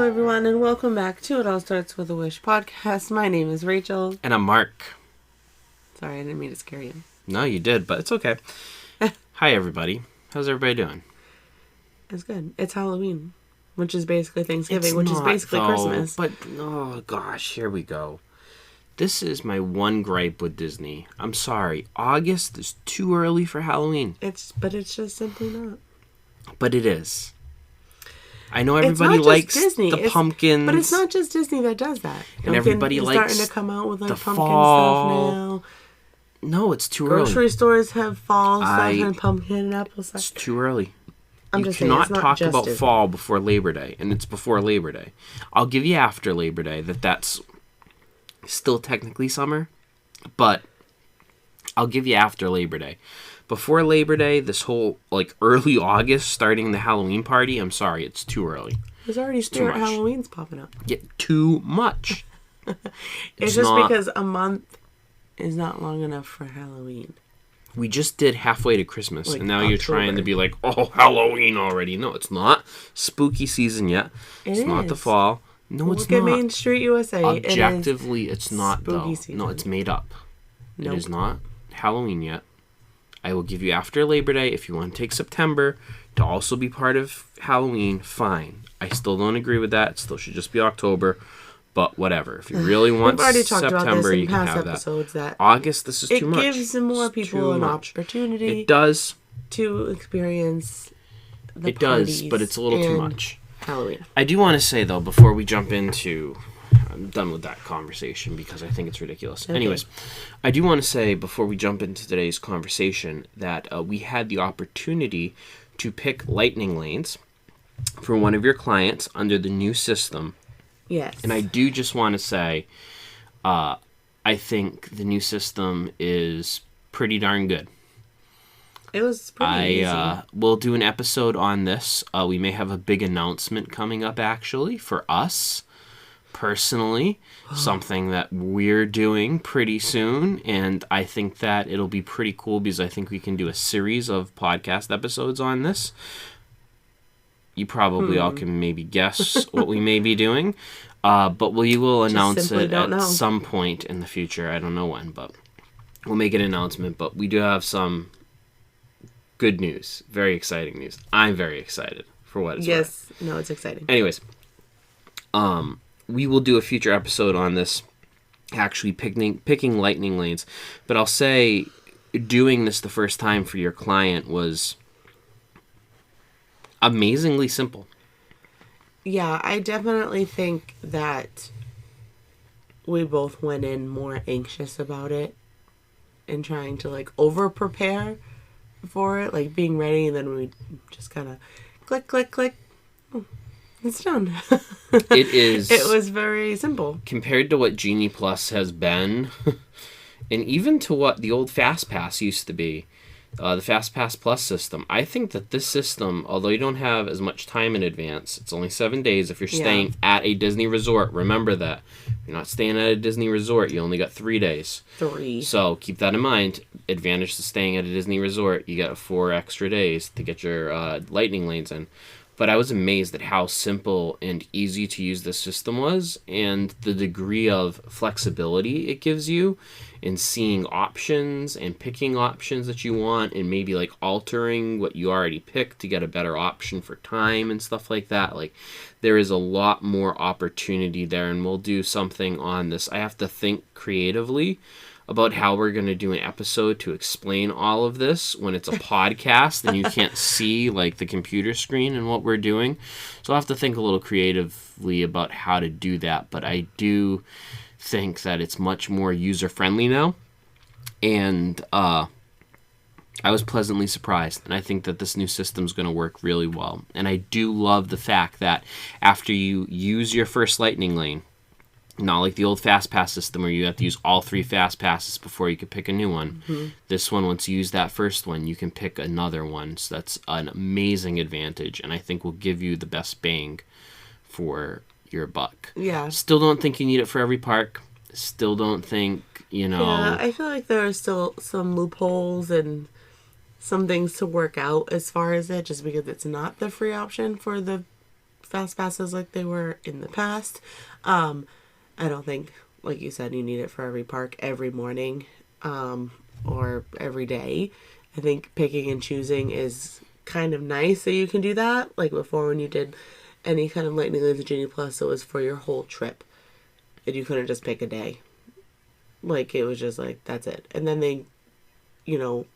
everyone, and welcome back to It All Starts With a Wish podcast. My name is Rachel. And I'm Mark. Sorry, I didn't mean to scare you. No, you did, but it's okay. Hi, everybody. How's everybody doing? It's good. It's Halloween, which is basically Thanksgiving, It's which is not, basically though, Christmas. But, oh gosh, here we go. This is my one gripe with Disney. I'm sorry. August is too early for Halloween. But it's just simply not. But it is. I know everybody likes the pumpkins. But it's not just Disney that does that. And everybody likes starting to come out with like the pumpkin fall stuff now. No, it's too early. Grocery stores have fall stuff and pumpkin and apple stuff. It's too early. I'm you just cannot saying, it's not talk just about Disney. fall before Labor Day, and it's before Labor Day. I'll give you after Labor Day that's still technically summer, but I'll give you after Labor Day. Before Labor Day, this whole, like, early August, starting the Halloween party, I'm sorry, it's too early. There's already Spirit Halloween's popping up. Yeah, too much. It's just because a month is not long enough for Halloween. We just did halfway to Christmas, like and now October. You're trying to be like, oh, Halloween already. No, it's not spooky season yet. It's not the fall. No, it's not. Look at Main Street, USA. Objectively, it's not, though. Season. No, it's made up. Nope. It is not Halloween yet. I will give you after Labor Day. If you want to take September to also be part of Halloween, fine. I still don't agree with that. It still should just be October. But whatever. If you really want September, you can have that. August, this is too much. It gives more people an opportunity. It does. To experience the It does, but it's a little too much. Halloween. I do want to say, though, before we jump into... I'm done with that conversation because I think it's ridiculous. Okay. Anyways, I do want to say before we jump into today's conversation that we had the opportunity to pick lightning lanes for one of your clients under the new system. Yes. And I do just want to say I think the new system is pretty darn good. It was pretty easy. We'll do an episode on this. We may have a big announcement coming up, actually, for us. Personally, something that we're doing pretty soon, and I think that it'll be pretty cool because I think we can do a series of podcast episodes on this. You probably all can maybe guess what we may be doing, but we will announce it at some point in the future. I don't know when, but we'll make an announcement. But we do have some good news, very exciting news. I'm very excited for what it's worth. Yes, no, it's exciting. Anyways, we will do a future episode on this, actually picking lightning lanes. But I'll say doing this the first time for your client was amazingly simple. Yeah, I definitely think that we both went in more anxious about it and trying to, like, over-prepare for it, like being ready, and then we just kind of click, click, click. It's done. It is. It was very simple. Compared to what Genie Plus has been, and even to what the old Fast Pass used to be, the Fast Pass Plus system, I think that this system, although you don't have as much time in advance, it's only 7 days if you're staying at a Disney resort. Remember that. If you're not staying at a Disney resort, you only got 3 days. 3. So keep that in mind. Advantage to staying at a Disney resort, you got 4 extra days to get your lightning lanes in. But I was amazed at how simple and easy to use this system was, and the degree of flexibility it gives you in seeing options and picking options that you want, and maybe like altering what you already picked to get a better option for time and stuff like that. Like, there is a lot more opportunity there, and we'll do something on this. I have to think creatively about how we're going to do an episode to explain all of this when it's a podcast and you can't see, like, the computer screen and what we're doing. So I'll have to think a little creatively about how to do that. But I do think that it's much more user-friendly now. And I was pleasantly surprised. And I think that this new system is going to work really well. And I do love the fact that after you use your first lightning lane, not like the old Fast Pass system where you have to use all 3 Fast Passes before you can pick a new one. Mm-hmm. This one, once you use that first one, you can pick another one. So that's an amazing advantage, and I think will give you the best bang for your buck. Yeah. Still don't think you need it for every park. Still don't think, Yeah, I feel like there are still some loopholes and some things to work out as far as it, just because it's not the free option for the fast passes like they were in the past. I don't think, like you said, you need it for every park every morning, or every day. I think picking and choosing is kind of nice that you can do that. Like before, when you did any kind of Lightning Lanes of Genie Plus, it was for your whole trip, and you couldn't just pick a day. Like it was just like that's it. And then they,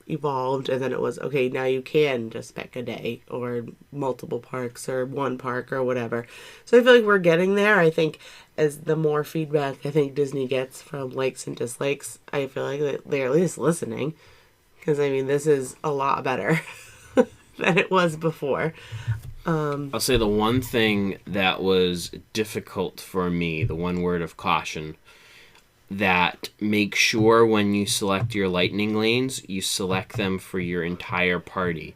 evolved, and then it was okay. Now you can just pick a day or multiple parks or one park or whatever. So I feel like we're getting there. I think as the more feedback I think Disney gets from likes and dislikes, I feel like they're at least listening. Because I mean, this is a lot better than it was before. I'll say the one thing that was difficult for me, the one word of caution, that make sure when you select your lightning lanes, you select them for your entire party.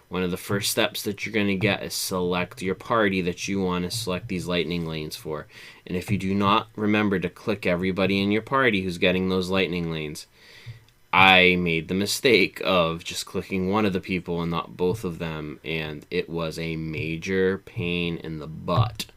One of the first steps that you're going to get is select your party that you want to select these lightning lanes for. And if you do not remember to click everybody in your party who's getting those lightning lanes, I made the mistake of just clicking one of the people and not both of them, and it was a major pain in the butt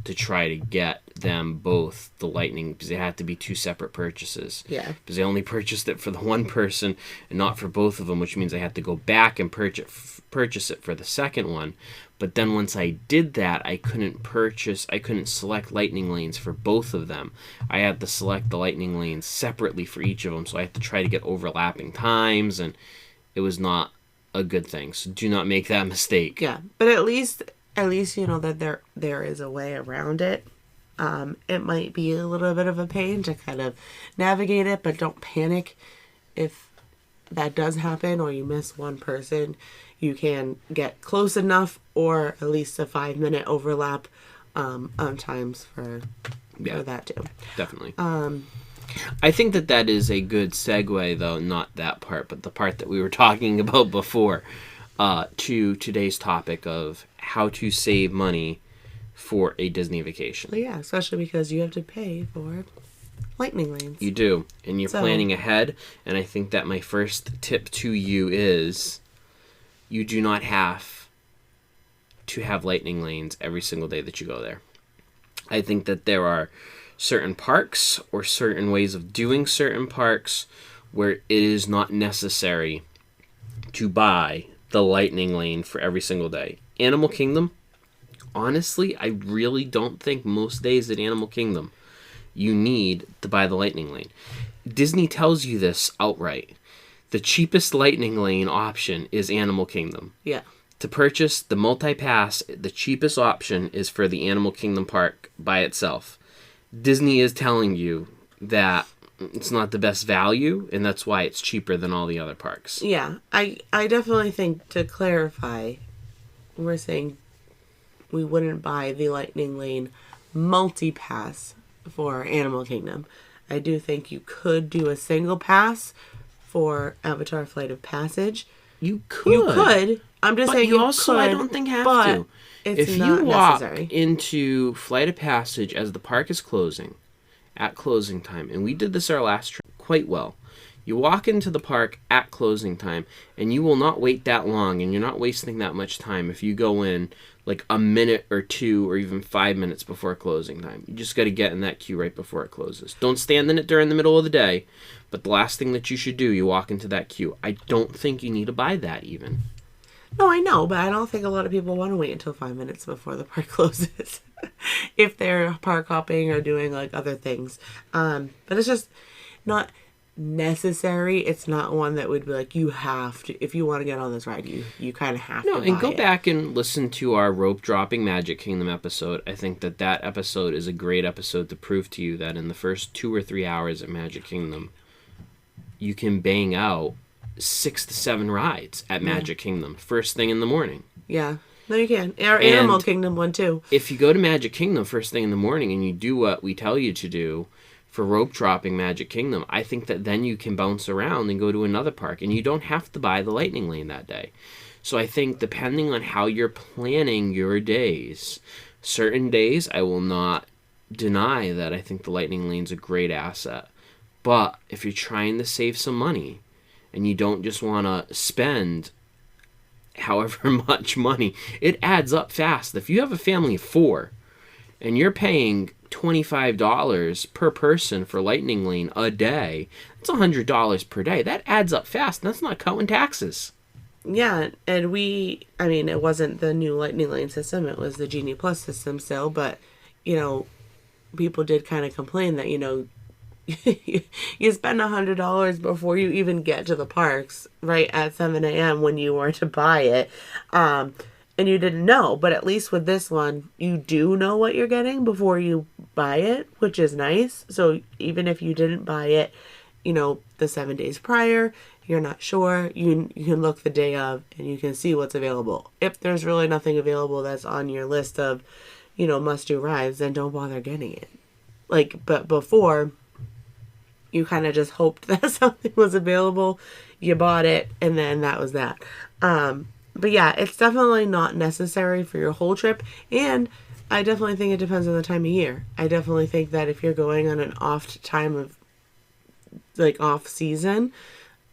to try to get them both the lightning, because they had to be two separate purchases. Yeah. Because they only purchased it for the one person and not for both of them, which means I had to go back and purchase it for the second one. But then once I did that, I couldn't select lightning lanes for both of them. I had to select the lightning lanes separately for each of them, so I had to try to get overlapping times, and it was not a good thing. So do not make that mistake. Yeah, but at least you know that there is a way around it. It might be a little bit of a pain to kind of navigate it, but don't panic if that does happen or you miss one person. You can get close enough, or at least a 5-minute overlap on times for that too. Definitely. I think that is a good segue, though, not that part, but the part that we were talking about before, to today's topic of how to save money for a Disney vacation. Well, yeah, especially because you have to pay for lightning lanes. You do, and you're planning ahead, and I think that my first tip to you is you do not have to have lightning lanes every single day that you go there. I think that there are certain parks or certain ways of doing certain parks where it is not necessary to buy the lightning lane for every single day. Animal Kingdom, honestly, I really don't think most days at Animal Kingdom you need to buy the lightning lane. Disney tells you this outright. The cheapest lightning lane option is Animal Kingdom. Yeah. To purchase the multi-pass, the cheapest option is for the Animal Kingdom park by itself. Disney is telling you that it's not the best value, and that's why it's cheaper than all the other parks. Yeah, I definitely think, to clarify, we're saying we wouldn't buy the lightning lane multi-pass for Animal Kingdom. I do think you could do a single pass for Avatar Flight of Passage. You could. You could. I'm just saying you also could, I don't think have but to. It's if not you walk necessary. into Flight of Passage as the park is closing, at closing time, and we did this our last trip quite well. You walk into the park at closing time, and you will not wait that long, and you're not wasting that much time if you go in like a minute or two or even 5 minutes before closing time. You just got to get in that queue right before it closes. Don't stand in it during the middle of the day, but the last thing that you should do, you walk into that queue. I don't think you need to buy that even. No, I know, but I don't think a lot of people want to wait until 5 minutes before the park closes if they're park hopping or doing like other things. But it's just not necessary. It's not one that would be like, you have to, if you want to get on this ride, you kind of have to buy and go it. back and listen to our rope dropping Magic Kingdom episode. I think that episode is a great episode to prove to you that in the first 2 or 3 hours at Magic Kingdom, you can bang out 6 to 7 rides at Magic Kingdom first thing in the morning. Yeah. No, you can. Our Animal Kingdom one too. If you go to Magic Kingdom first thing in the morning and you do what we tell you to do for rope dropping Magic Kingdom, I think that then you can bounce around and go to another park, and you don't have to buy the lightning lane that day. So I think depending on how you're planning your days, certain days I will not deny that I think the lightning lane's a great asset. But if you're trying to save some money and you don't just want to spend however much money, it adds up fast. If you have a family of 4 and you're paying $25 per person for Lightning Lane a day, that's $100 per day. That adds up fast. And that's not counting taxes. Yeah, and I mean, it wasn't the new Lightning Lane system, it was the Genie Plus system still, but, people did kind of complain that, you spend $100 before you even get to the parks, right at 7 a.m. when you were to buy it, and you didn't know. But at least with this one, you do know what you're getting before you buy it, which is nice. So even if you didn't buy it, the 7 days prior, you're not sure, you can look the day of and you can see what's available. If there's really nothing available that's on your list of, must-do rides, then don't bother getting it. But before, you kind of just hoped that something was available, you bought it, and then that was that. But yeah, it's definitely not necessary for your whole trip, and I definitely think it depends on the time of year. I definitely think that if you're going on an off time of, off season,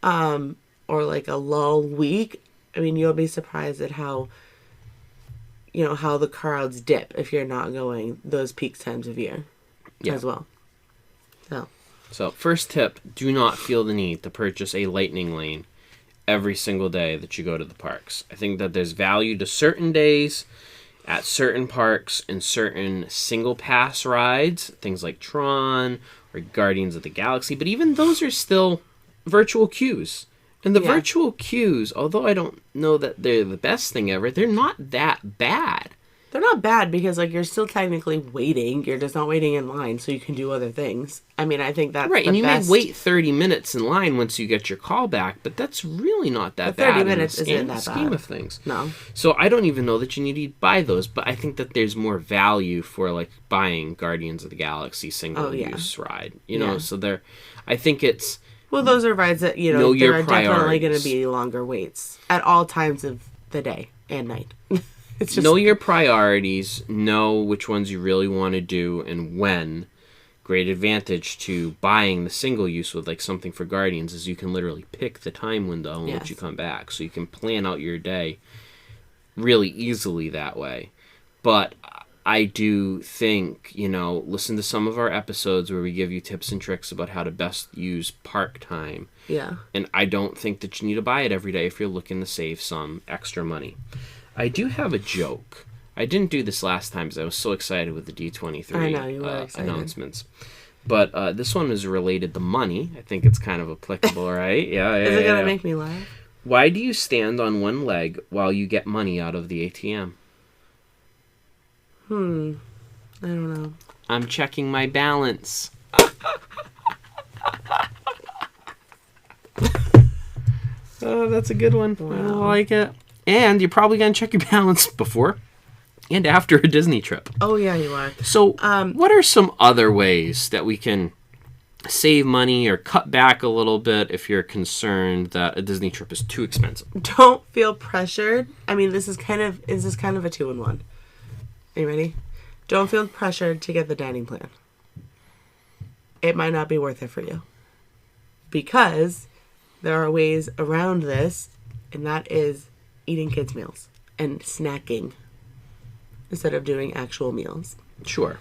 or a lull week, I mean, you'll be surprised at how the crowds dip if you're not going those peak times of year as well. So first tip, do not feel the need to purchase a Lightning Lane every single day that you go to the parks. I think that there's value to certain days at certain parks and certain single pass rides, things like Tron or Guardians of the Galaxy, but even those are still virtual queues. And the virtual queues, although I don't know that they're the best thing ever, they're not that bad. They're not bad because, you're still technically waiting. You're just not waiting in line so you can do other things. I mean, I think that's right, the and you best. may wait 30 minutes in line once you get your call back, but that's really not that bad 30 minutes isn't in the that scheme bad. of things. No. So I don't even know that you need to buy those, but I think that there's more value for, buying Guardians of the Galaxy single-use ride. So I think it's... Well, those are rides that, know there your are definitely going to priorities. be longer waits at all times of the day and night. It's just... Know your priorities, know which ones you really want to do and when. Great advantage to buying the single use with something for Guardians is you can literally pick the time window in which you come back. So you can plan out your day really easily that way. But I do think, listen to some of our episodes where we give you tips and tricks about how to best use park time. Yeah. And I don't think that you need to buy it every day if you're looking to save some extra money. I do have a joke. I didn't do this last time because I was so excited with the D23 I know, you were excited. Announcements. But this one is related to money. I think it's kind of applicable, right? Yeah. Is it going to make me laugh? Why do you stand on one leg while you get money out of the ATM? I don't know. I'm checking my balance. Oh, that's a good one. Wow. I like it. And you're probably going to check your balance before and after a Disney trip. Oh, yeah, you are. So what are some other ways that we can save money or cut back a little bit if you're concerned that a Disney trip is too expensive? Don't feel pressured. I mean, this is kind of a 2-in-1. Are you ready? Don't feel pressured to get the dining plan. It might not be worth it for you. Because there are ways around this, and that is eating kids' meals and snacking instead of doing actual meals. Sure.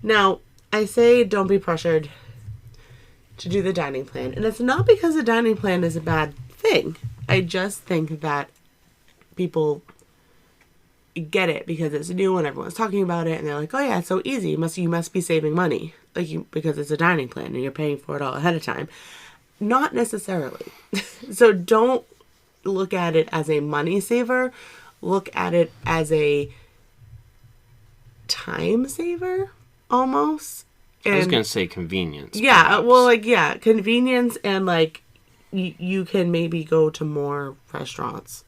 Now, I say don't be pressured to do the dining plan. And it's not because the dining plan is a bad thing. I just think that people get it because it's new and everyone's talking about it. And they're like, oh yeah, it's so easy. You must be saving money because it's a dining plan and you're paying for it all ahead of time. Not necessarily. So don't look at it as a money saver. Look at it as a time saver, almost. And, I was going to say convenience. Yeah, perhaps. well, convenience and, you can maybe go to more restaurants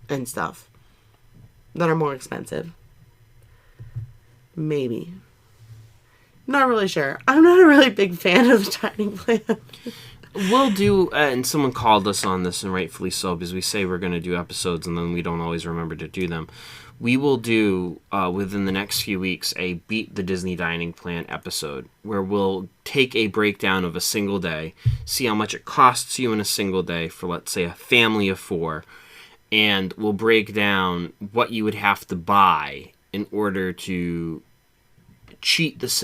and stuff that are more expensive. Maybe. Not really sure. I'm not a really big fan of the dining plan. We'll do, and someone called us on this, and rightfully so, because we say we're going to do episodes, and then we don't always remember to do them. We will do, within the next few weeks, a Beat the Disney Dining Plan episode, where we'll take a breakdown of a single day, see how much it costs you in a single day for, let's say, a family of 4, and we'll break down what you would have to buy in order to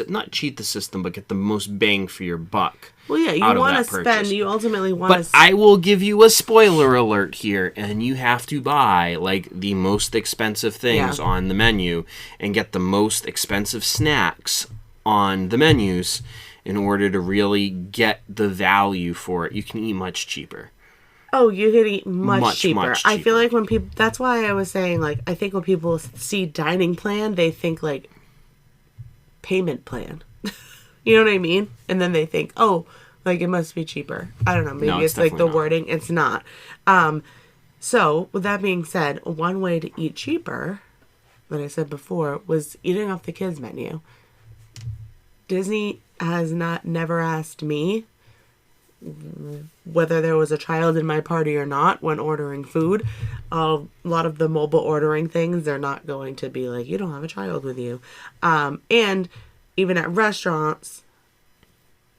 not cheat the system, but get the most bang for your buck. Well, yeah, you want to spend. You ultimately want to. But I will give you a spoiler alert here, and you have to buy like the most expensive things on the menu and get the most expensive snacks on the menus in order to really get the value for it. You can eat much cheaper. Oh, you could eat much cheaper. Much cheaper. I feel like when people, that's why I was saying, like, I think when people see dining plan, they think like payment plan. You know what I mean? And then they think, oh, like it must be cheaper. I don't know. Maybe it's like the wording. It's not. So with that being said, one way to eat cheaper, that I said before, was eating off the kids menu. Disney has never asked me whether there was a child in my party or not when ordering food. A lot of the mobile ordering things, they're not going to be like, you don't have a child with you. And even at restaurants,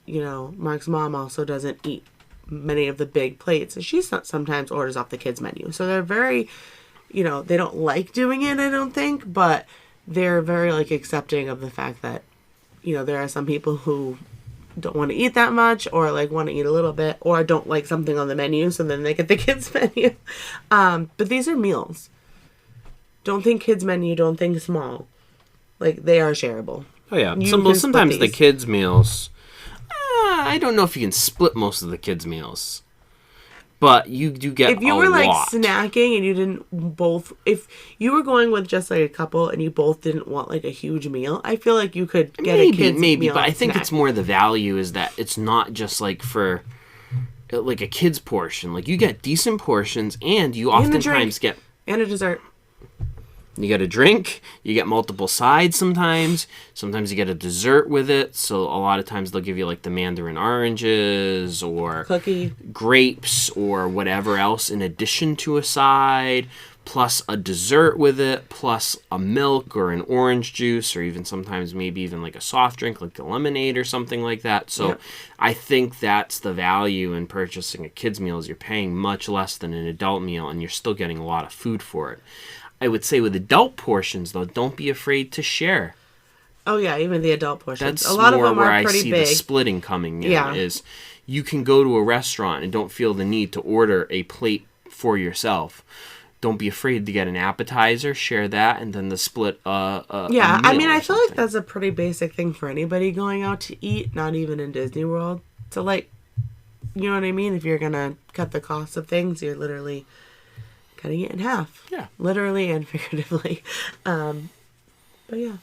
you know, Mark's mom also doesn't eat many of the big plates. And she sometimes orders off the kids menu. So they're very, you know, they don't like doing it, I don't think, but they're very like accepting of the fact that, you know, there are some people who don't want to eat that much, or like want to eat a little bit, or don't like something on the menu, so then they get the kids menu. But these are meals. Don't think kids menu, don't think small. Like, they are shareable. Oh yeah, sometimes the kids meals, I don't know if you can split most of the kids meals, but you do get a lot. If you were like snacking and you didn't both, if you were going with just like a couple and you both didn't want like a huge meal, I feel like you could get a kids meal. But I think it's more the value is that it's not just like for like a kid's portion. Like, you get decent portions, and you oftentimes get and a dessert. You get a drink, you get multiple sides sometimes. Sometimes you get a dessert with it. So a lot of times they'll give you like the mandarin oranges or cookie, grapes, or whatever else in addition to a side, plus a dessert with it, plus a milk or an orange juice, or even sometimes maybe even like a soft drink like a lemonade or something like that. So I think that's the value in purchasing a kid's meal, is you're paying much less than an adult meal, and you're still getting a lot of food for it. I would say with adult portions, though, don't be afraid to share. Oh, yeah, even the adult portions. That's a lot more of them where are pretty I see big. the splitting coming in, is you can go to a restaurant and don't feel the need to order a plate for yourself. Don't be afraid to get an appetizer, share that, and then the split a meal. I mean, I feel like that's a pretty basic thing for anybody going out to eat, not even in Disney World. To, like, you know what I mean? If you're going to cut the cost of things, you're literally cutting it in half. Yeah. Literally and figuratively. But yeah.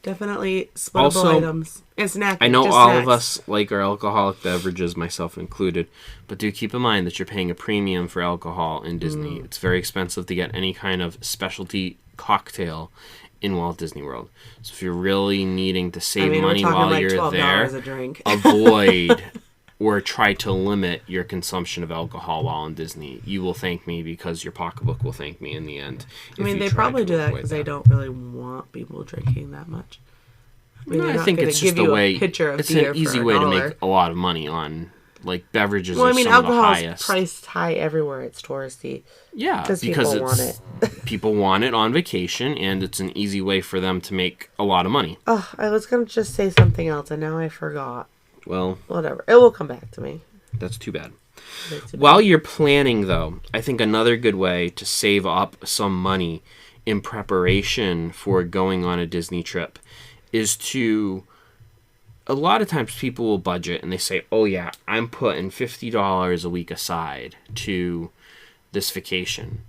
Definitely splittable items. And snacking. I know all of us like our alcoholic beverages, myself included, but do keep in mind that you're paying a premium for alcohol in Disney. It's very expensive to get any kind of specialty cocktail in Walt Disney World. So if you're really needing to save money while you're there, a drink. avoid or try to limit your consumption of alcohol while in Disney. You will thank me, because your pocketbook will thank me in the end. I mean, they probably do that because they don't really want people drinking that much. I think it's just a way. It's an easy way to make a lot of money on, like, beverages. Well, I mean, alcohol is priced high everywhere. It's touristy. Yeah, because people want it. People want it on vacation, and it's an easy way for them to make a lot of money. Oh, I was going to just say something else, and now I forgot. Well, whatever. It will come back to me. That's too bad. While you're planning, though, I think another good way to save up some money in preparation for going on a Disney trip is to... A lot of times people will budget and they say, oh yeah, I'm putting $50 a week aside to this vacation.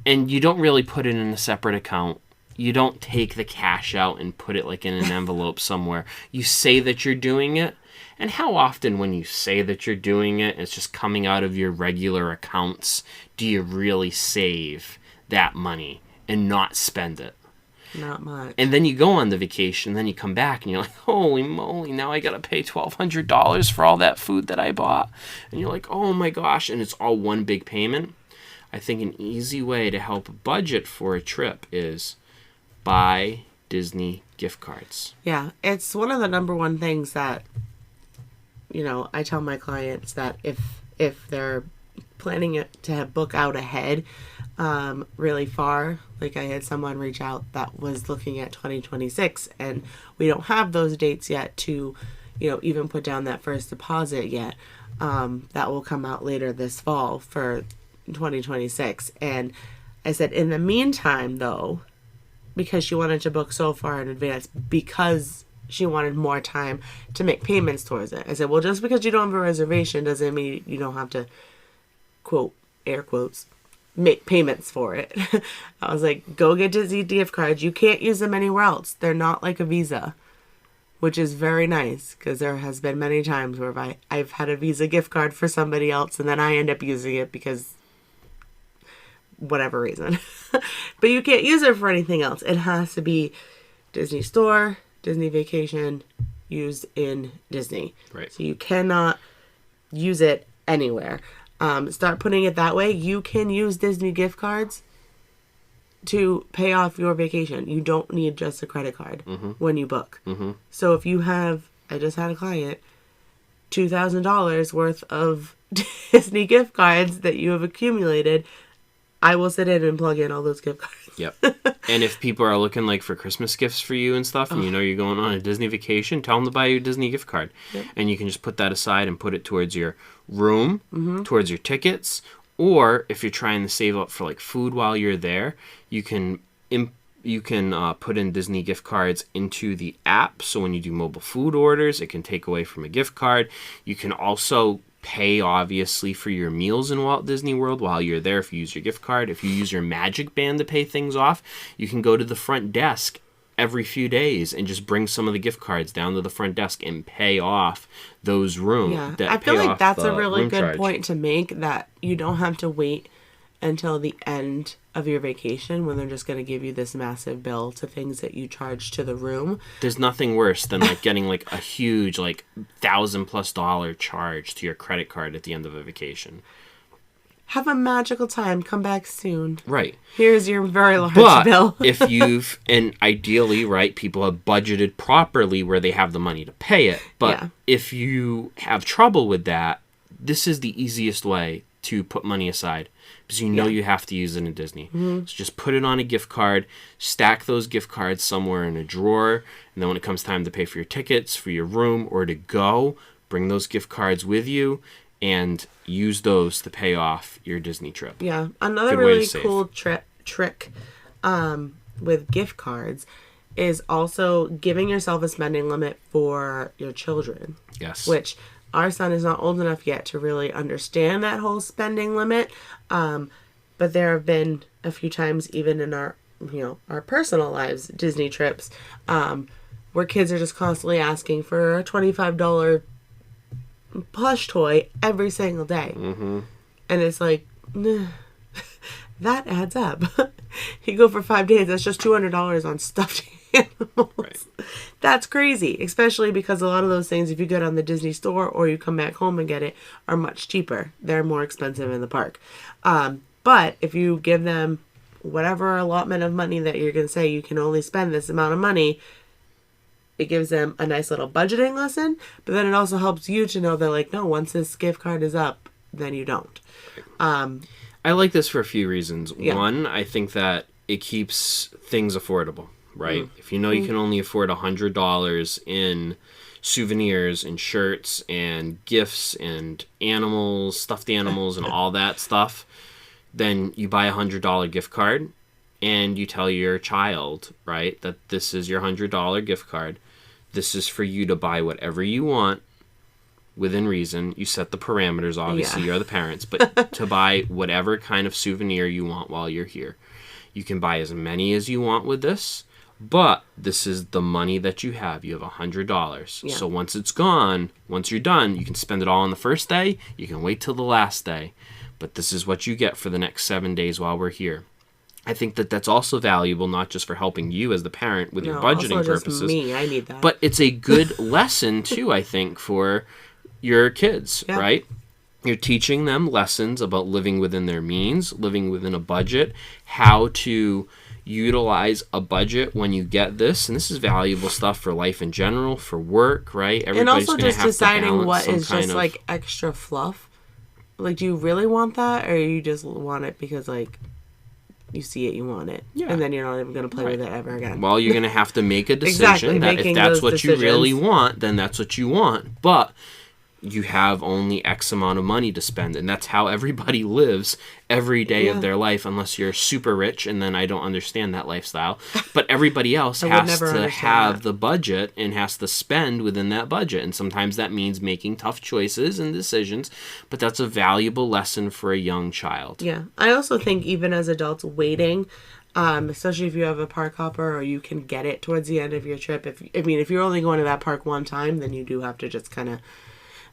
And you don't really put it in a separate account. You don't take the cash out and put it like in an envelope somewhere. You say that you're doing it. And how often when you say that you're doing it, it's just coming out of your regular accounts, do you really save that money and not spend it? Not much. And then you go on the vacation, then you come back and you're like, holy moly, now I got to pay $1,200 for all that food that I bought. And you're like, oh my gosh, and it's all one big payment. I think an easy way to help budget for a trip is buy Disney gift cards. Yeah, it's one of the number one things that, you know, I tell my clients that if they're, planning it to book out ahead really far. Like I had someone reach out that was looking at 2026, and we don't have those dates yet to, even put down that first deposit yet. That will come out later this fall for 2026. And I said, in the meantime, though, because she wanted to book so far in advance, because she wanted more time to make payments towards it. I said, well, just because you don't have a reservation doesn't mean you don't have to, quote, air quotes, make payments for it. I was like, go get Disney gift cards. You can't use them anywhere else. They're not like a Visa, which is very nice, because there has been many times where I've had a Visa gift card for somebody else and then I end up using it because whatever reason. But you can't use it for anything else. It has to be Disney Store, Disney Vacation, used in Disney. Right. So you cannot use it anywhere. Start putting it that way. You can use Disney gift cards to pay off your vacation. You don't need just a credit card when you book. So if you have, I just had a client, $2,000 worth of Disney gift cards that you have accumulated, I will sit in and plug in all those gift cards. Yep. And if people are looking like for Christmas gifts for you and stuff, and you're going on a Disney vacation, tell them to buy you a Disney gift card. Yep. And you can just put that aside and put it towards your room, towards your tickets, or if you're trying to save up for like food while you're there, you can put in Disney gift cards into the app. So when you do mobile food orders, it can take away from a gift card. You can also pay, obviously, for your meals in Walt Disney World while you're there if you use your gift card. If you use your Magic Band to pay things off, you can go to the front desk every few days and just bring some of the gift cards down to the front desk and pay off those rooms. Yeah, I feel like that's a really good point to make, that you don't have to wait until the end of your vacation when they're just going to give you this massive bill to things that you charge to the room. There's nothing worse than like getting like a huge like $1,000+ charge to your credit card at the end of a vacation. Have a magical time. Come back soon. Right. Here's your very large bill. If and ideally, right, people have budgeted properly where they have the money to pay it. But if you have trouble with that, this is the easiest way to put money aside, because you have to use it in Disney. So just put it on a gift card, stack those gift cards somewhere in a drawer, and then when it comes time to pay for your tickets, for your room, or to go, bring those gift cards with you and use those to pay off your Disney trip. Yeah. Another really cool trick with gift cards is also giving yourself a spending limit for your children. Yes. Which our son is not old enough yet to really understand that whole spending limit. But there have been a few times, even in our personal lives, Disney trips, where kids are just constantly asking for a $25 plush toy every single day. And it's like, that adds up. You go for 5 days, that's just $200 on stuffed animals. Right. That's crazy, especially because a lot of those things, if you get on the Disney Store or you come back home and get it, are much cheaper. They're more expensive in the park. But if you give them whatever allotment of money that you're going to say you can only spend this amount of money, it gives them a nice little budgeting lesson. But then it also helps you to know that, like, no, once this gift card is up, then you don't. I like this for a few reasons. Yeah. One, I think that it keeps things affordable, right? If you can only afford $100 in souvenirs and shirts and gifts and animals, stuffed animals and all that stuff, then you buy a $100 gift card and you tell your child, right, that this is your $100 gift card. This is for you to buy whatever you want within reason. You set the parameters, obviously. You're the parents, but to buy whatever kind of souvenir you want while you're here. You can buy as many as you want with this, but this is the money that you have. You have $100. Yeah. So once it's gone, once you're done, you can spend it all on the first day. You can wait till the last day, but this is what you get for the next 7 days while we're here. I think that that's also valuable, not just for helping you as the parent with your budgeting also purposes. Just me, I need that. But it's a good lesson too, I think, for your kids, right? You're teaching them lessons about living within their means, living within a budget, how to utilize a budget when you get this. And this is valuable stuff for life in general, for work, right? Everybody's and also just deciding what is just like extra fluff. Like, do you really want that, or you just want it because, like, you see it, you want it, and then you're not even going to play with it ever again? Well, you're going to have to make a decision Exactly, that if making that's those what you really decisions. want, then that's what you want. But you have only X amount of money to spend, and that's how everybody lives every day of their life, unless you're super rich, and then I don't understand that lifestyle. But everybody else has to have the budget and has to spend within that budget, and sometimes that means making tough choices and decisions, but that's a valuable lesson for a young child. Yeah. I also think even as adults, waiting, especially if you have a park hopper or you can get it towards the end of your trip. If you're only going to that park one time, then you do have to just kind of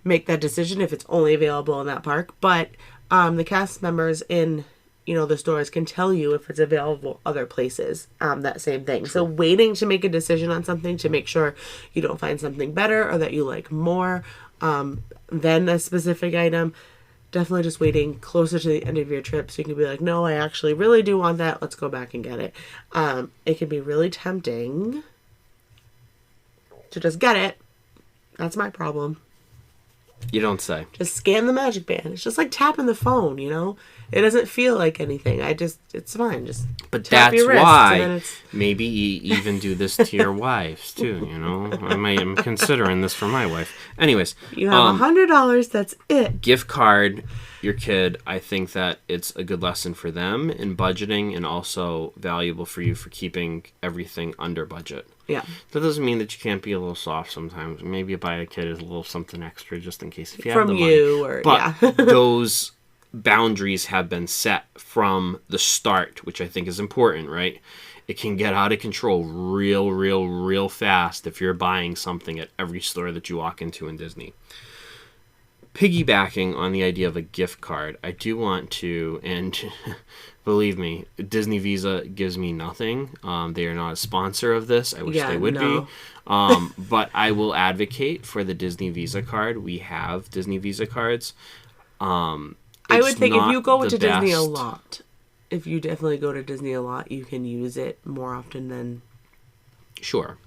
make that decision if it's only available in that park. But the cast members in the stores can tell you if it's available other places, that same thing. True. So waiting to make a decision on something to make sure you don't find something better or that you like more than a specific item, definitely just waiting closer to the end of your trip so you can be like, no, I actually really do want that, let's go back and get it. It can be really tempting to just get it. That's my problem. You don't say. Just scan the magic band. It's just like tapping the phone, It doesn't feel like anything. It's fine. Just but tap that's your wrist, why maybe even do this to your wives too, I'm considering this for my wife. Anyways. You have $100, that's it. Gift card, your kid, I think that it's a good lesson for them in budgeting and also valuable for you for keeping everything under budget. Yeah. That doesn't mean that you can't be a little soft sometimes. Maybe you buy a kid a little something extra just in case if you have the money. But those boundaries have been set from the start, which I think is important, right? It can get out of control real fast if you're buying something at every store that you walk into in Disney. Piggybacking on the idea of a gift card, I do want to, and believe me, Disney Visa gives me nothing. They are not a sponsor of this. I wish they would be. But I will advocate for the Disney Visa card. We have Disney Visa cards. I would think if you go to Disney a lot, if you definitely go to Disney a lot, you can use it more often than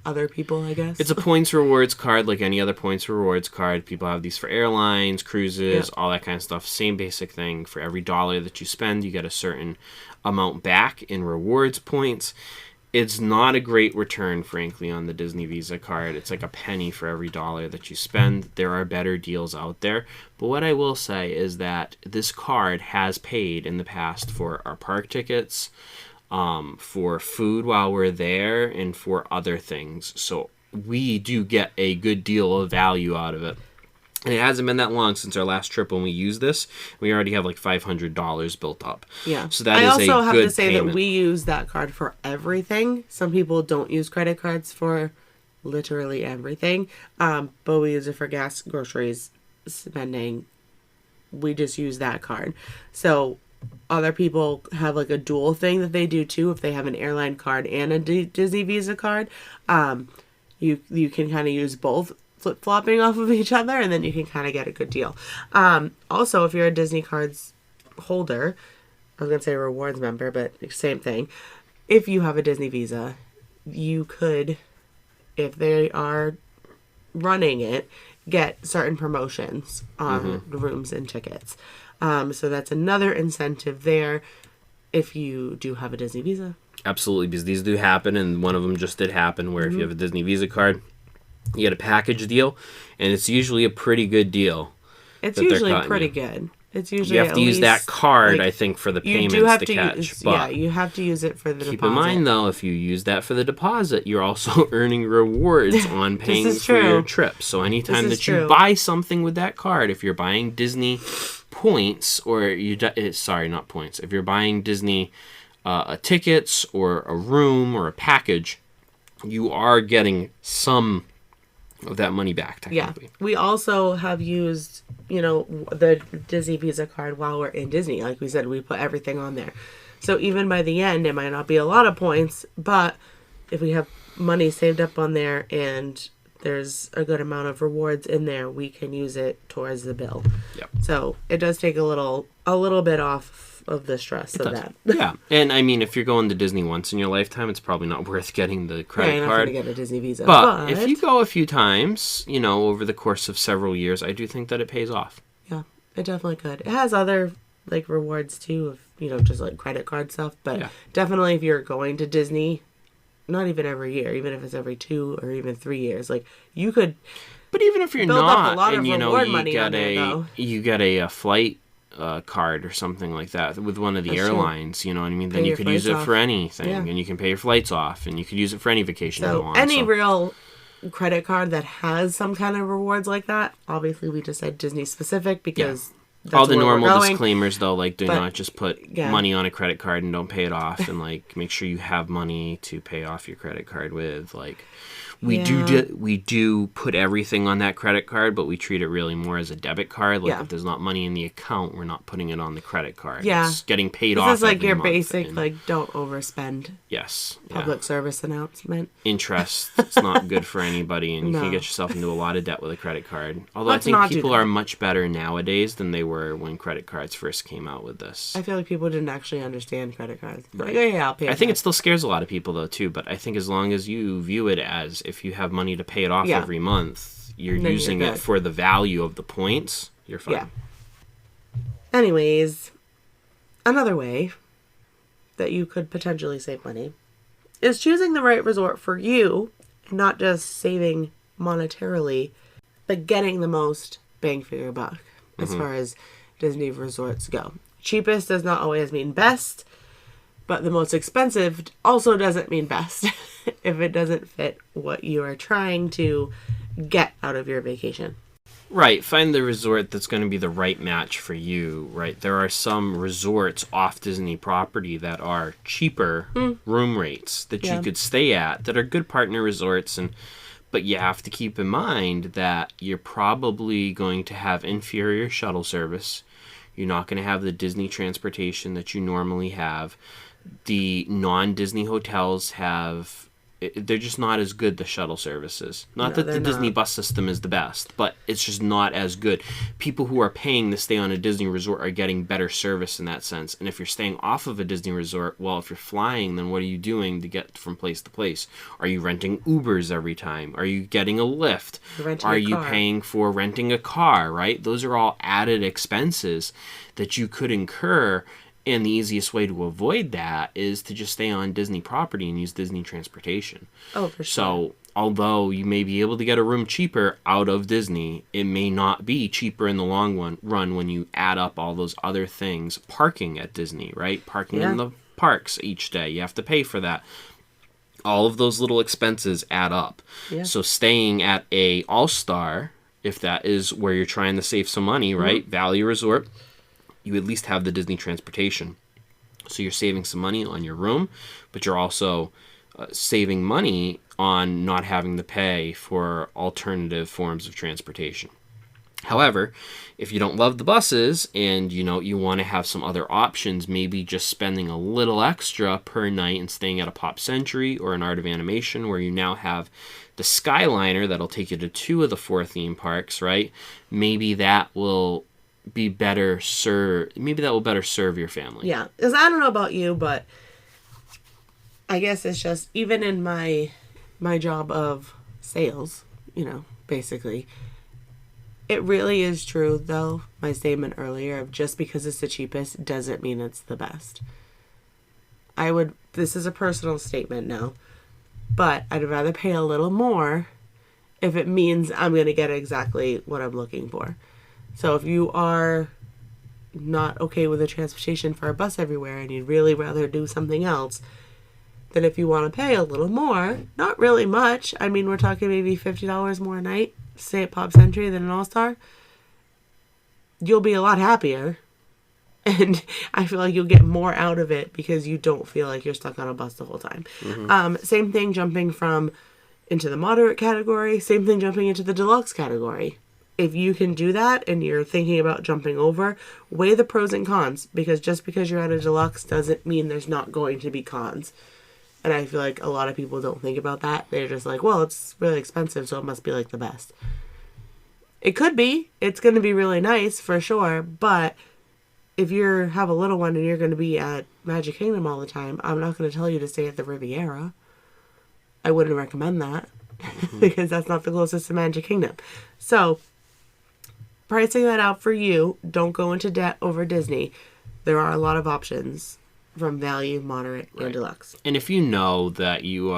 other people, I guess. It's a points rewards card like any other points rewards card. People have these for airlines, cruises, all that kind of stuff. Same basic thing. For every dollar that you spend, you get a certain amount back in rewards points. It's not a great return, frankly, on the Disney Visa card. It's like a penny for every dollar that you spend. There are better deals out there. But what I will say is that this card has paid in the past for our park tickets, for food while we're there, and for other things. So we do get a good deal of value out of it. And it hasn't been that long since our last trip when we used this. We already have like $500 built up. Yeah. So that is a good payment. I also have to say that we use that card for everything. Some people don't use credit cards for literally everything. But we use it for gas, groceries, spending. We just use that card. So other people have like a dual thing that they do too. If they have an airline card and a Disney Visa card, you can kind of use both, flip-flopping off of each other, and then you can kind of get a good deal. Also, if you're a Disney cards holder, I was going to say rewards member, but same thing. If you have a Disney Visa, you could, if they are running it, get certain promotions on rooms and tickets. So that's another incentive there if you do have a Disney Visa. Absolutely, because these do happen, and one of them just did happen, where if you have a Disney Visa card, you get a package deal, and it's usually a pretty good deal. It's usually pretty good. It's usually you have to use that card, like, I think, for the payments to catch. But you have to use it for the deposit. Keep in mind, though, if you use that for the deposit, you're also earning rewards on paying for your trip. So anytime that you buy something with that card, if you're buying Disney points, or not points. If you're buying Disney tickets or a room or a package, you are getting some of that money back, technically. Yeah. We also have used, the Disney Visa card while we're in Disney. Like we said, we put everything on there. So even by the end, it might not be a lot of points, but if we have money saved up on there and there's a good amount of rewards in there, we can use it towards the bill. Yep. So it does take a little bit off of the stress of that. Yeah. And I mean, if you're going to Disney once in your lifetime, it's probably not worth getting the credit card. You're not going to get a Disney Visa. But if you go a few times, over the course of several years, I do think that it pays off. Yeah. It definitely could. It has other like rewards too, of just like credit card stuff. But definitely, if you're going to Disney, not even every year, even if it's every 2 or even 3 years, like you could. But even if you're build not, up a lot and of reward money on there, though. you get a flight card or something like that with one of the That's airlines, true. you know what I mean? Pay Then you your could use it flights for off. anything, Yeah. and you can pay your flights off, and you could use it for any vacation you So want. any real credit card that has some kind of rewards like that, obviously we just said Disney specific because that's all the where we're normal going. disclaimers though, like do But, not just put money on a credit card and don't pay it off, and like make sure you have money to pay off your credit card with. Like we do put everything on that credit card, but we treat it really more as a debit card. Like if there's not money in the account, we're not putting it on the credit card. Yeah. It's getting paid off. This is like every your month, basic and like don't overspend yes, public service announcement. interest. It's not good for anybody, and you No. can get yourself into a lot of debt with a credit card. Although Let's I not think do people that. are much better nowadays than they were when credit cards first came out with this. I feel like people didn't actually understand credit cards. Like, oh yeah, I'll pay. I think it still scares a lot of people though too, but I think as long as you view it as if you have money to pay it off every month, you're Then using you're it good. for the value of the points, you're fine. Yeah. Anyways, another way that you could potentially save money is choosing the right resort for you, and not just saving monetarily, but getting the most bang for your buck as far as Disney resorts go. Cheapest does not always mean best, but the most expensive also doesn't mean best if it doesn't fit what you are trying to get out of your vacation. Right, find the resort that's going to be the right match for you, right? There are some resorts off Disney property that are cheaper room rates that you could stay at that are good partner resorts, but you have to keep in mind that you're probably going to have inferior shuttle service. You're not going to have the Disney transportation that you normally have. The non-Disney hotels they're just not as good, the shuttle services. Not that the Disney bus system is the best, but it's just not as good. People who are paying to stay on a Disney resort are getting better service in that sense. And if you're staying off of a Disney resort, well, if you're flying, then what are you doing to get from place to place? Are you renting Ubers every time? Are you getting a Lyft? Are you paying for renting a car, right? Those are all added expenses that you could incur. And the easiest way to avoid that is to just stay on Disney property and use Disney transportation. Oh, for sure. So, although you may be able to get a room cheaper out of Disney, it may not be cheaper in the long run when you add up all those other things. Parking at Disney, right? Parking in the parks each day. You have to pay for that. All of those little expenses add up. Yeah. So, staying at a All-Star, if that is where you're trying to save some money, right? Value Resort, you at least have the Disney transportation. So you're saving some money on your room, but you're also saving money on not having to pay for alternative forms of transportation. However, if you don't love the buses and you want to have some other options, maybe just spending a little extra per night and staying at a Pop Century or an Art of Animation where you now have the Skyliner that'll take you to 2 of the 4 theme parks, right? Maybe that will be better maybe that will better serve your family. Yeah, because I don't know about you, but I guess it's just even in my job of sales, basically, it really is true though, my statement earlier of just because it's the cheapest doesn't mean it's the best. This is a personal statement now, but I'd rather pay a little more if it means I'm going to get exactly what I'm looking for. So if you are not okay with the transportation for a bus everywhere and you'd really rather do something else, then if you want to pay a little more, not really much, I mean, we're talking maybe $50 more a night, stay at Pop Century than an All-Star, you'll be a lot happier. And I feel like you'll get more out of it because you don't feel like you're stuck on a bus the whole time. Same thing jumping into the moderate category, same thing jumping into the deluxe category. If you can do that and you're thinking about jumping over, weigh the pros and cons, because just because you're at a deluxe doesn't mean there's not going to be cons. And I feel like a lot of people don't think about that. They're just like, well, it's really expensive, so it must be like the best. It could be. It's going to be really nice for sure. But if you have a little one and you're going to be at Magic Kingdom all the time, I'm not going to tell you to stay at the Riviera. I wouldn't recommend that because that's not the closest to Magic Kingdom. So pricing that out for you, don't go into debt over Disney. There are a lot of options from value, moderate, and deluxe. And if you know that you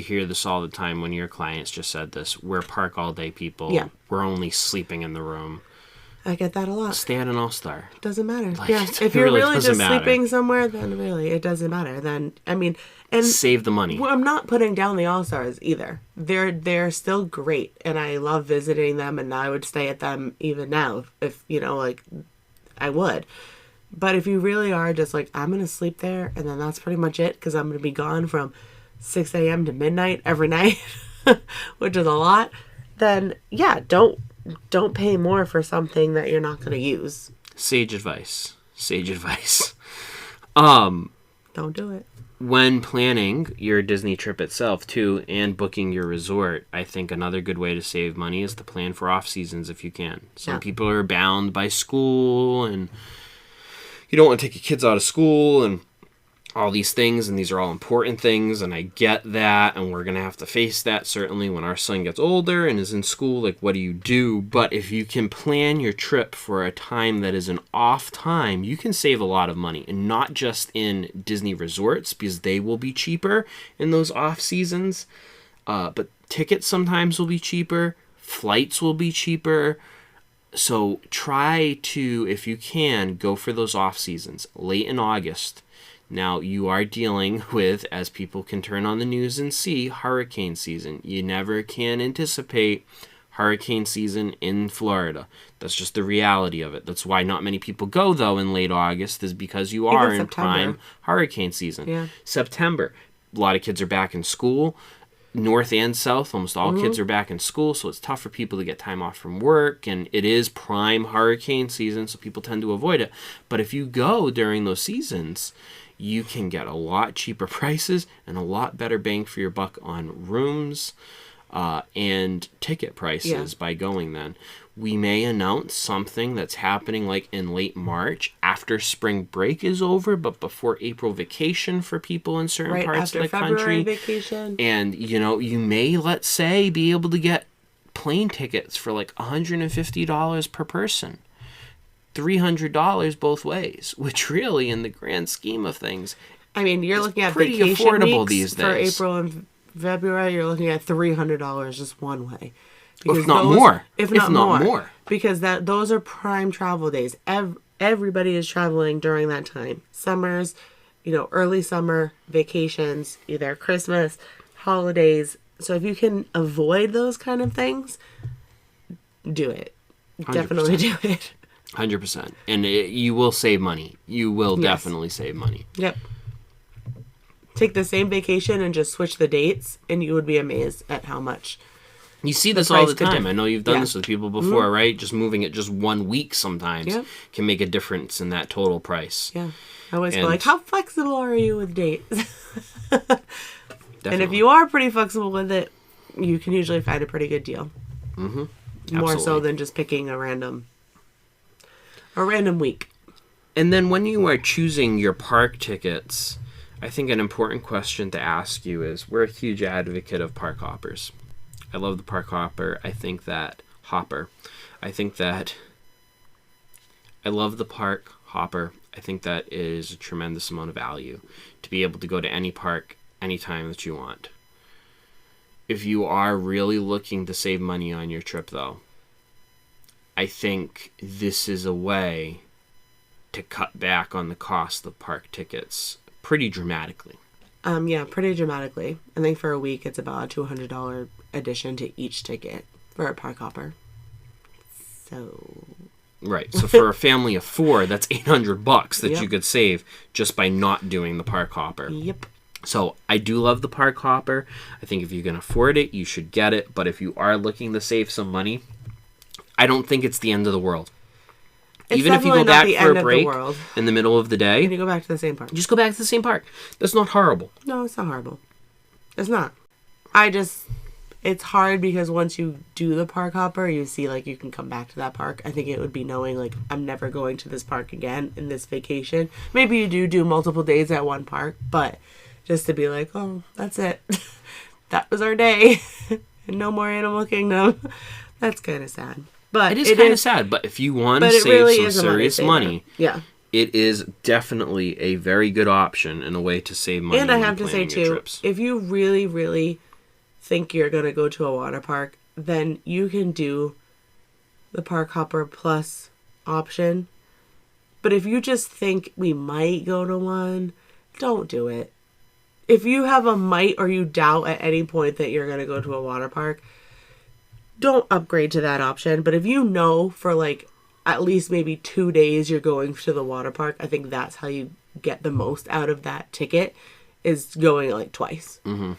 hear this all the time when your clients just said this, we're park all day people. Yeah. We're only sleeping in the room. I get that a lot. Stay at an All-Star. Doesn't matter. Like, yeah. it If you're really really just doesn't sleeping matter. somewhere, then really it doesn't matter. Then, I mean, and Save the money. well, I'm not putting down the All-Stars either. They're still great, and I love visiting them, and I would stay at them even now if you know, like, I would. But if you really are just like, I'm going to sleep there, and then that's pretty much it, because I'm going to be gone from 6 a.m. to midnight every night, which is a lot, then, yeah, don't pay more for something that you're not going to use. Sage advice. Sage advice. Don't do it. When planning your Disney trip itself, too, and booking your resort, I think another good way to save money is to plan for off seasons if you can. Some people are bound by school, and you don't want to take your kids out of school, and all these things, and these are all important things, and I get that, and we're going to have to face that, certainly, when our son gets older and is in school. Like, what do you do? But if you can plan your trip for a time that is an off time, you can save a lot of money, and not just in Disney resorts, because they will be cheaper in those off seasons, but tickets sometimes will be cheaper, flights will be cheaper. So try to, if you can, go for those off seasons, late in August. Now, you are dealing with, as people can turn on the news and see, hurricane season. You never can anticipate hurricane season in Florida. That's just the reality of it. That's why not many people go, though, in late August, is because you are in prime hurricane season. Yeah. September, a lot of kids are back in school. North and South, almost all kids are back in school, so it's tough for people to get time off from work, and it is prime hurricane season, so people tend to avoid it. But if you go during those seasons, you can get a lot cheaper prices and a lot better bang for your buck on rooms and ticket prices by going then. We may announce something that's happening like in late March after spring break is over, but before April vacation for people in certain parts of the country. Vacation. And, you know, you may, let's say, be able to get plane tickets for like $150 per person. $300 both ways, which really, in the grand scheme of things, I mean, you're looking at pretty vacation affordable weeks these for days. April and February. You're looking at $300 just one way, if not more. If not more, because those are prime travel days. Everybody is traveling during that time. Summers, you know, early summer vacations, either Christmas, holidays. So if you can avoid those kind of things, do it. 100%. Definitely do it. 100%. And you will save money. You will definitely save money. Yep. Take the same vacation and just switch the dates, and you would be amazed at how much. You see this all the price could time. I know you've done this with people before, right? Just moving it just 1 week sometimes can make a difference in that total price. Yeah. I always feel like, how flexible are you with dates? And if Definitely. you are pretty flexible with it, you can usually find a pretty good deal. Mm-hmm. More so than just picking a random week. And then when you are choosing your park tickets, I think an important question to ask you is, we're a huge advocate of park hoppers. I love the park hopper. I love the park hopper. I think that is a tremendous amount of value to be able to go to any park anytime that you want. If you are really looking to save money on your trip, though, I think this is a way to cut back on the cost of park tickets pretty dramatically. Yeah, pretty dramatically. I think for a week it's about a $200 addition to each ticket for a park hopper. So... Right. So for a family of 4, that's $800 that you could save just by not doing the park hopper. Yep. So I do love the park hopper. I think if you can afford it, you should get it. But if you are looking to save some money, I don't think it's the end of the world. It's even if you go back for a break in the middle of the day, and you go back to the same park. Just go back to the same park. That's not horrible. No, it's not horrible. It's not. It's hard because once you do the park hopper, you see, like, you can come back to that park. I think it would be knowing, like, I'm never going to this park again in this vacation. Maybe you do multiple days at one park, but just to be like, oh, that's it. That was our day. And no more Animal Kingdom. That's kind of sad. But it is kind of sad. But if you want to save really some serious money, yeah, it is definitely a very good option and a way to save money. And I have to say too, if you really, really think you're gonna go to a water park, then you can do the Park Hopper Plus option. But if you just think we might go to one, don't do it. If you have a might or you doubt at any point that you're gonna go to a water park, don't upgrade to that option. But if you know for like at least maybe 2 days you're going to the water park, I think that's how you get the most out of that ticket, is going like twice. Mm-hmm.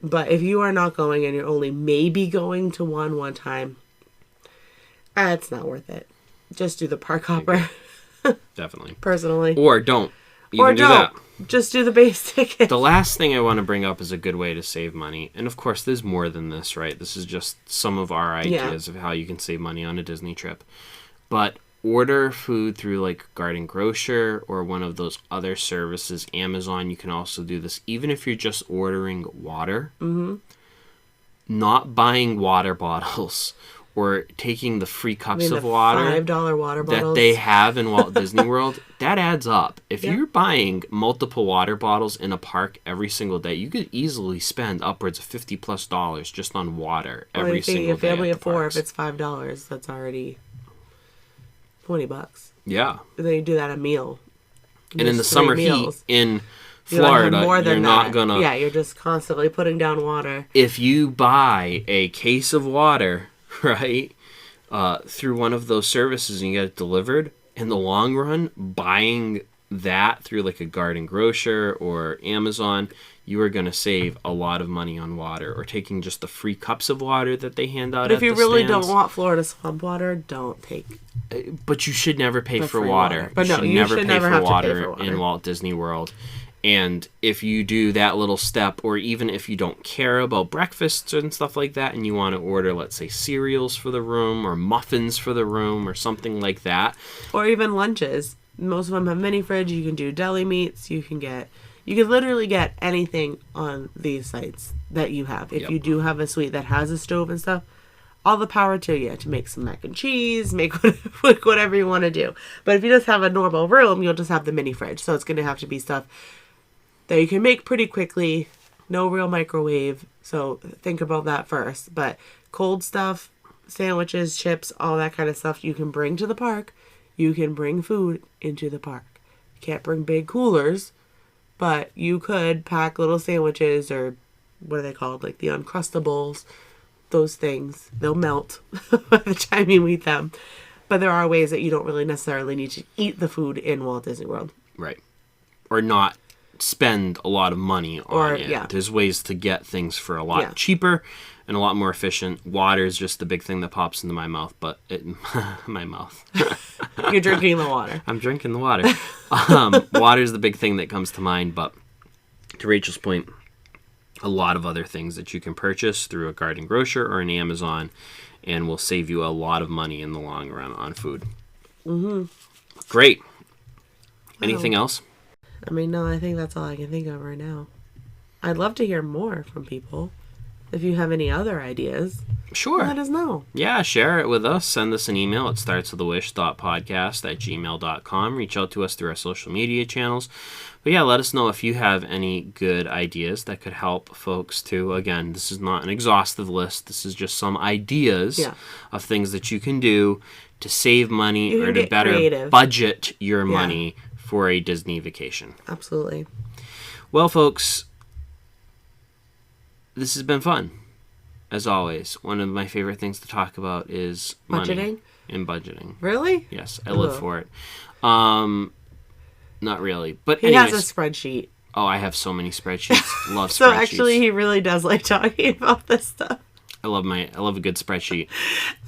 But if you are not going and you're only maybe going to one time, it's not worth it. Just do the Park Hopper. Definitely. Personally. Or don't. You or can do don't. That. Just do the base ticket. The last thing I want to bring up is a good way to save money. And of course, there's more than this, right? This is just some of our ideas of how you can save money on a Disney trip. But order food through like Garden Grocer or one of those other services. Amazon, you can also do this. Even if you're just ordering water, not buying water bottles or taking the free cups of water, $5 water bottles that they have in Walt Disney World, that adds up. If you're buying multiple water bottles in a park every single day, you could easily spend upwards of $50+ just on water every single day. A family of 4, if it's $5, that's already $20. Yeah. And then you do that a meal. And in the summer heat in Florida, you're not gonna. Yeah, you're just constantly putting down water. If you buy a case of water, right, through one of those services and you get it delivered, in the long run, buying that through like a Garden Grocer or Amazon, you are going to save a lot of money on water. Or taking just the free cups of water that they hand out. But if you really don't want Florida swamp water, don't take. But you should never pay for water. But no, you should never have to pay for water in Walt Disney World. And if you do that little step, or even if you don't care about breakfasts and stuff like that, and you want to order, let's say, cereals for the room, or muffins for the room, or something like that. Or even lunches. Most of them have mini fridge. You can do deli meats. You can literally get anything on these sites that you have. If you do have a suite that has a stove and stuff, all the power to you to make some mac and cheese, make whatever you want to do. But if you just have a normal room, you'll just have the mini fridge. So it's going to have to be stuff that you can make pretty quickly, no real microwave, so think about that first. But cold stuff, sandwiches, chips, all that kind of stuff you can bring to the park. You can bring food into the park. You can't bring big coolers, but you could pack little sandwiches, or what are they called, like the Uncrustables, those things. They'll melt by the time you eat them. But there are ways that you don't really necessarily need to eat the food in Walt Disney World. Right. Or not spend a lot of money on it. Yeah. There's ways to get things for a lot cheaper and a lot more efficient. Water is just the big thing that pops into my mouth, but my mouth. You're drinking the water. I'm drinking the water. Water is the big thing that comes to mind, but to Rachel's point, a lot of other things that you can purchase through a Garden Grocer or an Amazon, and will save you a lot of money in the long run on food. Mm-hmm. Great. Anything else? I mean, no, I think that's all I can think of right now. I'd love to hear more from people. If you have any other ideas, sure, let us know. Yeah, share it with us. Send us an email. It starts with awish.podcast@gmail.com. Reach out to us through our social media channels. But yeah, let us know if you have any good ideas that could help folks too. Again, this is not an exhaustive list. This is just some ideas of things that you can do to save money or to better budget your money for a Disney vacation. Absolutely. Well, folks, this has been fun. As always, one of my favorite things to talk about is money and budgeting. Really? Yes, I live for it. Not really, but he has a spreadsheet. Oh, I have so many spreadsheets. Love so spreadsheets. Actually, he really does like talking about this stuff. I love a good spreadsheet.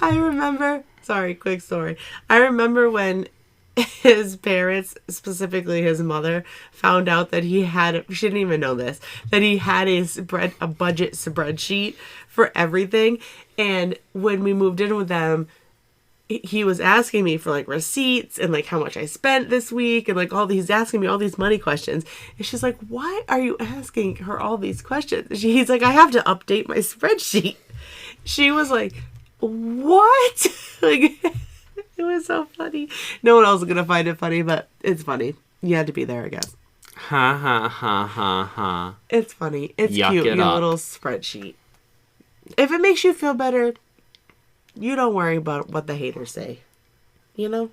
I remember. Sorry, quick story. I remember when his parents, specifically his mother, found out that she didn't even know this, that he had a budget spreadsheet for everything. And when we moved in with them, he was asking me for like receipts and like how much I spent this week and like he's asking me all these money questions. And she's like, why are you asking her all these questions? He's like, I have to update my spreadsheet. She was like, what? Like, it was so funny. No one else is gonna find it funny, but it's funny. You had to be there, I guess. Ha ha ha ha ha. It's funny. It's Yuck cute. it Your up. little spreadsheet. If it makes you feel better, you don't worry about what the haters say. You know?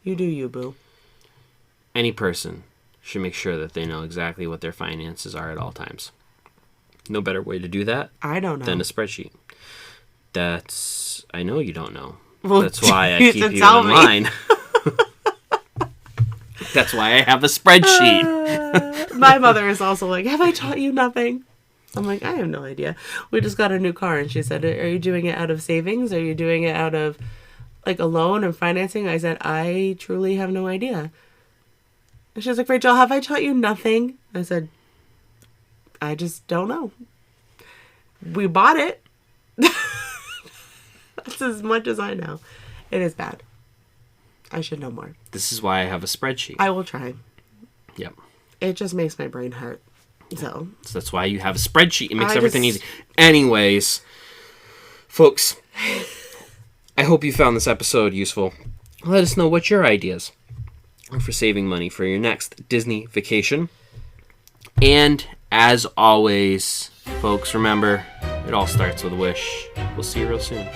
You do you, boo. Any person should make sure that they know exactly what their finances are at all times. No better way to do that I don't know. than a spreadsheet. I know you don't know. Well, That's why I you keep should you tell in me. line. That's why I have a spreadsheet. My mother is also like, have I taught you nothing? I'm like, I have no idea. We just got a new car, and she said, are you doing it out of savings? Are you doing it out of, like, a loan and financing? I said, I truly have no idea. And she was like, Rachel, have I taught you nothing? I said, I just don't know. We bought it. That's as much as I know. It is bad. I should know more. This is why I have a spreadsheet. I will try. Yep. It just makes my brain hurt. So that's why you have a spreadsheet. It makes I everything just- easy. Anyways, folks, I hope you found this episode useful. Let us know what your ideas are for saving money for your next Disney vacation. And as always, folks, remember, it all starts with a wish. We'll see you real soon.